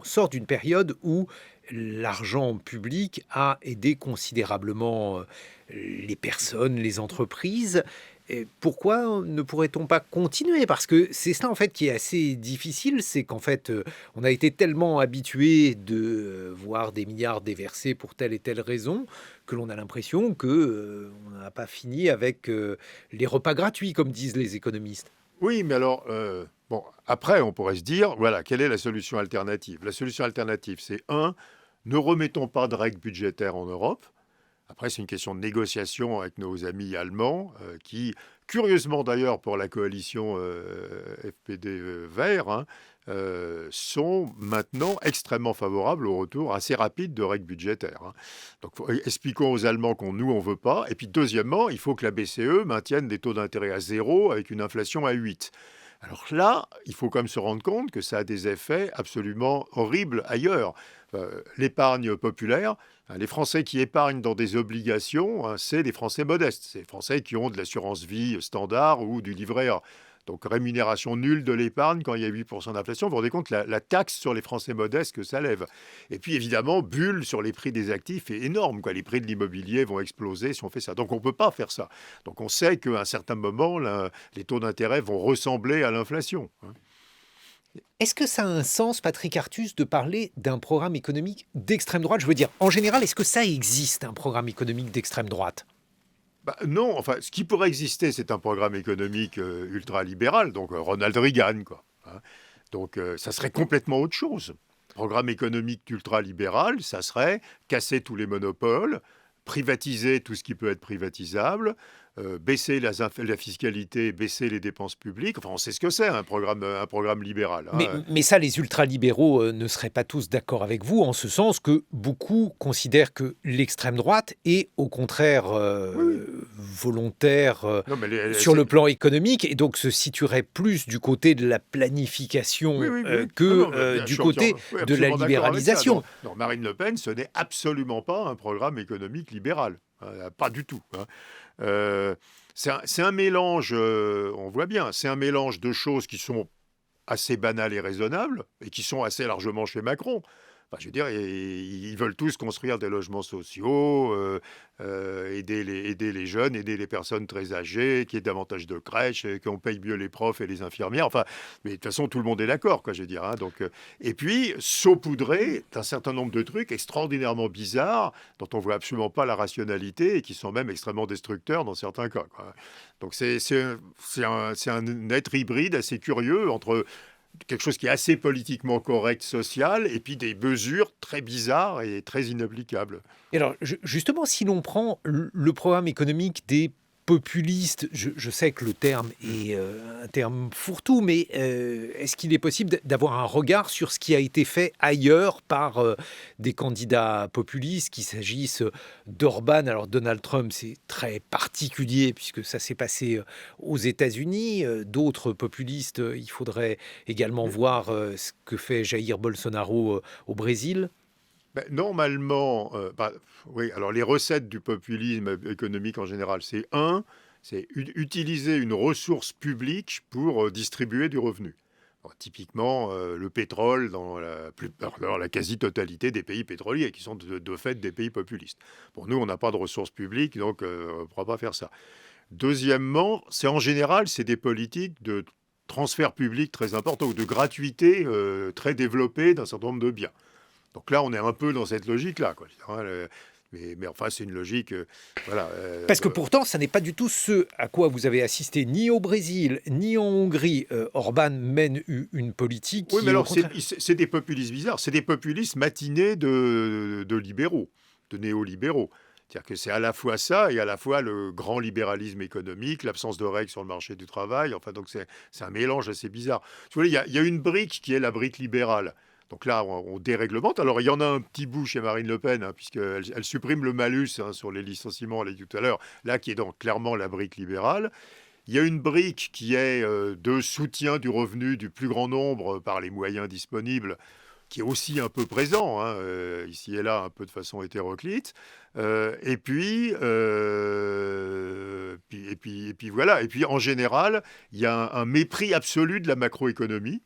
sort d'une période où l'argent public a aidé considérablement les personnes, les entreprises. Et pourquoi ne pourrait-on pas continuer? Parce que c'est ça en fait qui est assez difficile, c'est qu'en fait on a été tellement habitué de voir des milliards déversés pour telle et telle raison que l'on a l'impression que on n'a pas fini avec les repas gratuits, comme disent les économistes. Oui, mais alors, bon, après, on pourrait se dire, voilà, quelle est la solution alternative? La solution alternative, c'est un, ne remettons pas de règles budgétaires en Europe. Après, c'est une question de négociation avec nos amis allemands, qui, curieusement d'ailleurs pour la coalition FPD Vert, hein, sont maintenant extrêmement favorables au retour assez rapide de règles budgétaires. Hein. Donc, expliquons aux Allemands qu'on nous, on veut pas. Et puis, deuxièmement, il faut que la BCE maintienne des taux d'intérêt à zéro avec une inflation à 8. Alors là, il faut quand même se rendre compte que ça a des effets absolument horribles ailleurs. L'épargne populaire, hein, les Français qui épargnent dans des obligations, hein, c'est des Français modestes. C'est les Français qui ont de l'assurance vie standard ou du livret A. Donc rémunération nulle de l'épargne quand il y a 8% d'inflation. Vous vous rendez compte la taxe sur les Français modestes que ça lève. Et puis évidemment, bulle sur les prix des actifs est énorme, quoi. Les prix de l'immobilier vont exploser si on fait ça. Donc on ne peut pas faire ça. Donc on sait qu'à un certain moment, les taux d'intérêt vont ressembler à l'inflation. Hein. Est-ce que ça a un sens, Patrick Artus, de parler d'un programme économique d'extrême droite? Je veux dire, en général, est-ce que ça existe, un programme économique d'extrême droite? Bah, non, enfin, ce qui pourrait exister, c'est un programme économique ultralibéral, donc Ronald Reagan, quoi. Hein. Donc ça serait complètement autre chose. Programme économique ultralibéral, ça serait casser tous les monopoles, privatiser tout ce qui peut être privatisable, baisser la fiscalité, baisser les dépenses publiques. Enfin, on sait ce que c'est, un programme libéral. Hein. Mais ça, les ultralibéraux ne seraient pas tous d'accord avec vous, en ce sens que beaucoup considèrent que l'extrême droite est au contraire Oui. volontaire Non, mais sur le plan économique et donc se situerait plus du côté de la planification oui, oui, oui. que Non, non, je du suis côté oui, de la absolument d'accord avec ça. libéralisation. Non, non, Marine Le Pen, ce n'est absolument pas un programme économique libéral. Pas du tout. Hein. C'est un mélange, on voit bien, c'est un mélange de choses qui sont assez banales et raisonnables et qui sont assez largement chez Macron. Enfin, je veux dire, ils veulent tous construire des logements sociaux, aider les jeunes, aider les personnes très âgées, qu'il y ait davantage de crèches, qu'on paye mieux les profs et les infirmières. Enfin, mais de toute façon, tout le monde est d'accord, quoi, je veux dire. Hein. Donc, et puis, saupoudrer d'un certain nombre de trucs extraordinairement bizarres, dont on voit absolument pas la rationalité et qui sont même extrêmement destructeurs dans certains cas. Quoi. Donc, c'est un être hybride assez curieux entre quelque chose qui est assez politiquement correct, social, et puis des mesures très bizarres et très inapplicables. Et alors, justement, si l'on prend le programme économique des populistes, je sais que le terme est un terme fourre-tout, mais est-ce qu'il est possible d'avoir un regard sur ce qui a été fait ailleurs par des candidats populistes, qu'il s'agisse d'Orban? Alors Donald Trump, c'est très particulier puisque ça s'est passé aux États-Unis. D'autres populistes, il faudrait également voir ce que fait Jair Bolsonaro au Brésil. Ben, normalement, oui, alors les recettes du populisme économique en général, c'est utiliser une ressource publique pour distribuer du revenu. Alors, typiquement, le pétrole dans la quasi-totalité des pays pétroliers, qui sont de fait des pays populistes. Bon, nous, on n'a pas de ressources publiques, donc on ne pourra pas faire ça. Deuxièmement, en général, c'est des politiques de transfert public très importants, ou de gratuité très développées d'un certain nombre de biens. Donc là, on est un peu dans cette logique-là. Quoi. Mais enfin, c'est une logique... voilà. Parce que pourtant, ça n'est pas du tout ce à quoi vous avez assisté ni au Brésil, ni en Hongrie. Orban mène une politique oui, qui mais alors, contraire... c'est des populistes bizarres. C'est des populistes matinés de libéraux, de néolibéraux. C'est-à-dire que c'est à la fois ça et à la fois le grand libéralisme économique, l'absence de règles sur le marché du travail. Enfin, donc c'est un mélange assez bizarre. Vous voyez, il y a une brique qui est la brique libérale. Donc là, on déréglemente. Alors, il y en a un petit bout chez Marine Le Pen, hein, puisqu'elle supprime le malus sur les licenciements, on l'a dit tout à l'heure, là, qui est donc clairement la brique libérale. Il y a une brique qui est de soutien du revenu du plus grand nombre par les moyens disponibles, qui est aussi un peu présent, hein, ici et là, un peu de façon hétéroclite. Et puis voilà. Et puis, en général, il y a un mépris absolu de la macroéconomie.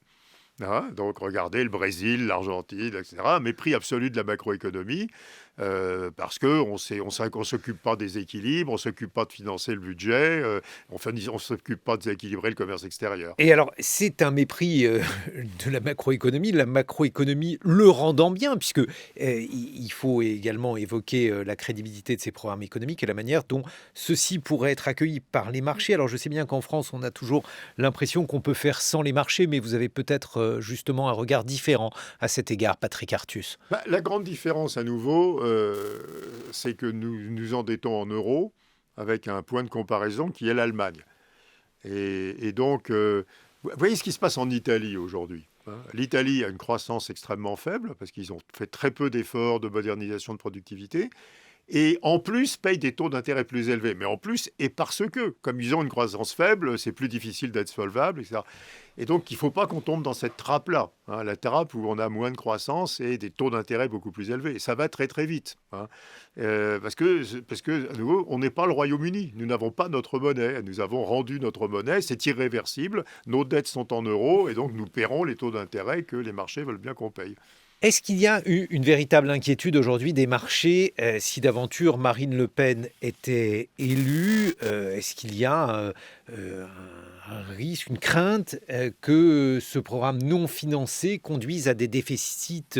Hein, donc regardez le Brésil, l'Argentine, etc. Mépris absolu de la macroéconomie. parce qu'on ne s'occupe pas des équilibres, on ne s'occupe pas de financer le budget, on ne s'occupe pas de déséquilibrer le commerce extérieur. Et alors, c'est un mépris de la macroéconomie le rendant bien, puisque il faut également évoquer la crédibilité de ces programmes économiques et la manière dont ceux-ci pourraient être accueillis par les marchés. Alors, je sais bien qu'en France, on a toujours l'impression qu'on peut faire sans les marchés, mais vous avez peut-être justement un regard différent à cet égard, Patrick Artus. La grande différence, à nouveau, c'est que nous nous endettons en euros avec un point de comparaison qui est l'Allemagne. Et donc, vous voyez ce qui se passe en Italie aujourd'hui, hein. L'Italie a une croissance extrêmement faible parce qu'ils ont fait très peu d'efforts de modernisation de productivité. Et en plus, payent des taux d'intérêt plus élevés. Mais en plus, et parce que, comme ils ont une croissance faible, c'est plus difficile d'être solvable, etc. Et donc, il ne faut pas qu'on tombe dans cette trappe-là, hein, la trappe où on a moins de croissance et des taux d'intérêt beaucoup plus élevés. Et ça va très, très vite, hein. Parce que, à nouveau, on n'est pas le Royaume-Uni. Nous n'avons pas notre monnaie. Nous avons rendu notre monnaie. C'est irréversible. Nos dettes sont en euros. Et donc, nous paierons les taux d'intérêt que les marchés veulent bien qu'on paye. Est-ce qu'il y a eu une véritable inquiétude aujourd'hui des marchés si d'aventure Marine Le Pen était élue? Est-ce qu'il y a un risque, une crainte que ce programme non financé conduise à des déficits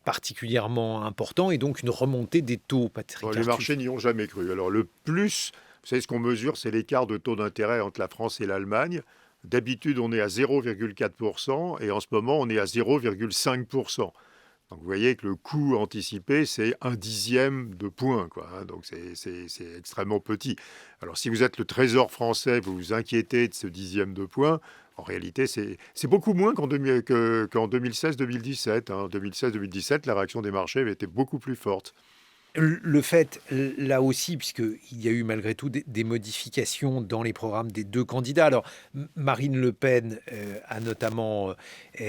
particulièrement importants et donc une remontée des taux, Patrick Les Artus? marchés n'y ont jamais cru. Alors le plus, vous savez ce qu'on mesure, c'est l'écart de taux d'intérêt entre la France et l'Allemagne. D'habitude, on est à 0,4% et en ce moment, on est à 0,5%. Donc vous voyez que le coût anticipé, c'est 1/10 de point, quoi, hein. Donc c'est extrêmement petit. Alors si vous êtes le Trésor français, vous vous inquiétez de ce 10e de point. En réalité, c'est beaucoup moins qu'en 2016-2017. En 2016-2017, la réaction des marchés avait été beaucoup plus forte. Le fait, là aussi, puisqu'il y a eu malgré tout des modifications dans les programmes des deux candidats. Alors, Marine Le Pen a notamment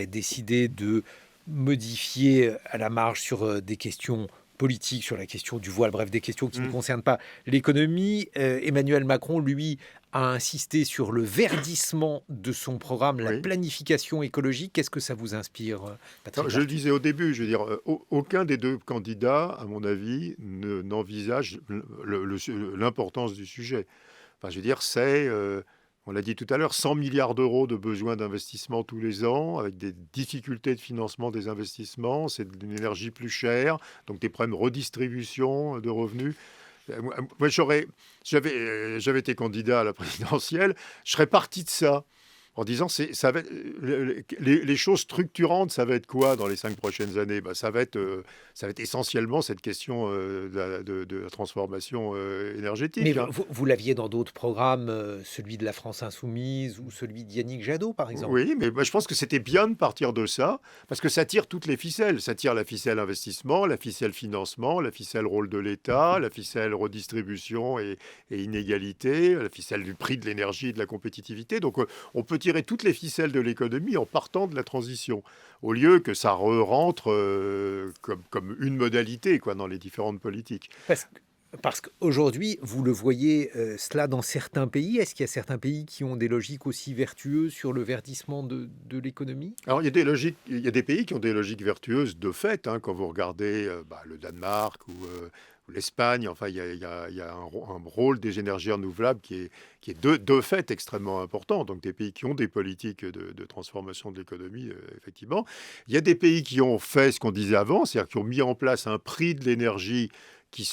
décidé de modifier à la marge sur des questions politiques, sur la question du voile, bref, des questions qui ne concernent pas l'économie. Emmanuel Macron, lui, a insisté sur le verdissement de son programme, la Oui. planification écologique. Qu'est-ce que ça vous inspire, Patrick Je le Artus? disais au début, je veux dire, aucun des deux candidats, à mon avis, n'envisage l'importance du sujet. Enfin, je veux dire, on l'a dit tout à l'heure, 100 milliards d'euros de besoins d'investissement tous les ans, avec des difficultés de financement des investissements, c'est une énergie plus chère, donc des problèmes de redistribution de revenus. Moi, j'avais été candidat à la présidentielle, je serais parti de ça en disant les choses structurantes, ça va être quoi dans les 5 prochaines années? Ça va être essentiellement cette question de la transformation énergétique, Mais hein. vous l'aviez dans d'autres programmes, celui de la France insoumise ou celui d'Yannick Jadot, par exemple. Oui, mais moi, je pense que c'était bien de partir de ça, parce que ça tire toutes les ficelles. Ça tire la ficelle investissement, la ficelle financement, la ficelle rôle de l'État, la ficelle redistribution et inégalité, la ficelle du prix de l'énergie et de la compétitivité. Donc, on peut tirer toutes les ficelles de l'économie en partant de la transition, au lieu que ça rentre comme une modalité, quoi, dans les différentes politiques. Parce qu'aujourd'hui, vous le voyez, cela dans certains pays. Est-ce qu'il y a certains pays qui ont des logiques aussi vertueuses sur le verdissement de l'économie? Alors, il y a des pays qui ont des logiques vertueuses de fait, hein, quand vous regardez le Danemark ou l'Espagne. Enfin, il y a un rôle des énergies renouvelables qui est de fait extrêmement important. Donc, des pays qui ont des politiques de transformation de l'économie, effectivement. Il y a des pays qui ont fait ce qu'on disait avant, c'est-à-dire qui ont mis en place un prix de l'énergie qui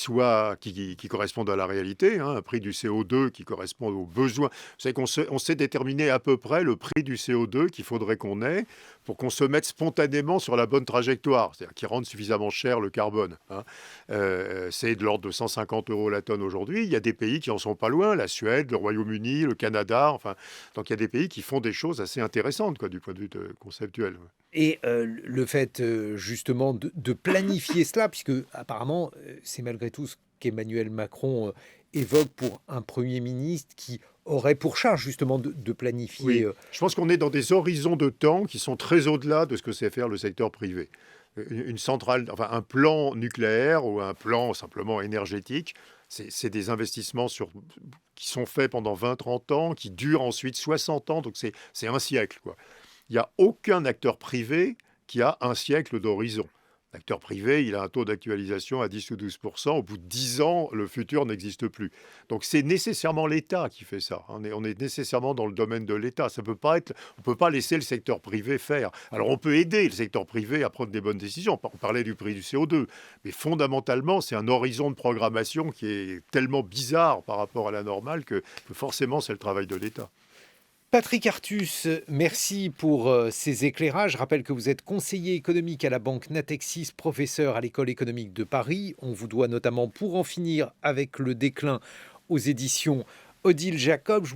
correspondent à la réalité, hein, un prix du CO2 qui correspond aux besoins. Vous savez on sait déterminer à peu près le prix du CO2 qu'il faudrait qu'on ait pour qu'on se mette spontanément sur la bonne trajectoire, c'est-à-dire qu'il rende suffisamment cher le carbone, hein. C'est de l'ordre de 150 € la tonne aujourd'hui. Il y a des pays qui en sont pas loin, la Suède, le Royaume-Uni, le Canada, enfin, donc il y a des pays qui font des choses assez intéressantes, quoi, du point de vue conceptuel. Et le fait justement de planifier cela, puisque apparemment c'est malgré tout ce qu'Emmanuel Macron évoque pour un Premier ministre qui aurait pour charge justement de planifier. Oui, je pense qu'on est dans des horizons de temps qui sont très au-delà de ce que sait faire le secteur privé. Une centrale, enfin un plan nucléaire ou un plan simplement énergétique, c'est des investissements qui sont faits pendant 20-30 ans, qui durent ensuite 60 ans, donc c'est un siècle, quoi. Il n'y a aucun acteur privé qui a un siècle d'horizon. L'acteur privé, il a un taux d'actualisation à 10 ou 12%. Au bout de 10 ans, le futur n'existe plus. Donc c'est nécessairement l'État qui fait ça. On est nécessairement dans le domaine de l'État. Ça peut pas être, on ne peut pas laisser le secteur privé faire. Alors on peut aider le secteur privé à prendre des bonnes décisions. On parlait du prix du CO2. Mais fondamentalement, c'est un horizon de programmation qui est tellement bizarre par rapport à la normale que forcément c'est le travail de l'État. Patrick Artus, merci pour ces éclairages. Je rappelle que vous êtes conseiller économique à la banque Natixis, professeur à l'École économique de Paris. On vous doit notamment Pour en finir avec le déclin aux éditions Odile Jacob.